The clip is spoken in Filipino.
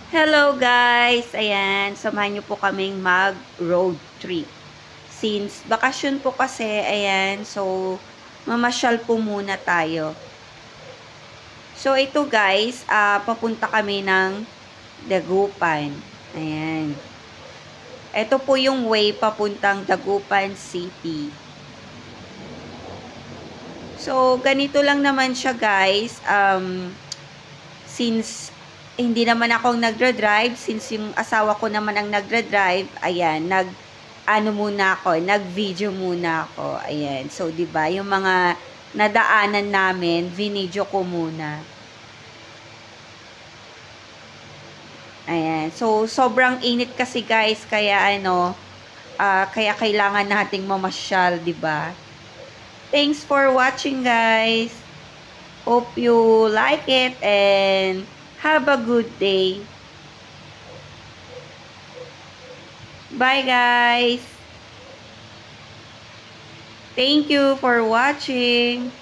Hello guys! Ayan, samahan niyo po kaming mag-road trip. Since bakasyon po kasi, ayan, so mamasyal po muna tayo. So ito guys, papunta kami ng Dagupan. Ayan. Ito po yung way papuntang Dagupan City. So ganito lang naman siya guys. Since hindi naman ako nagdra-drive, since yung asawa ko naman ang nagdra-drive, ayan, ano muna ako, nag-video muna ako. Ayan. So, 'di ba, yung mga nadaanan namin, vinidyo ko muna. Ayan. So, sobrang init kasi guys, kaya kaya kailangan nating mamasyal, 'di ba? Thanks for watching, guys. Hope you like it and have a good day. Bye guys. Thank you for watching.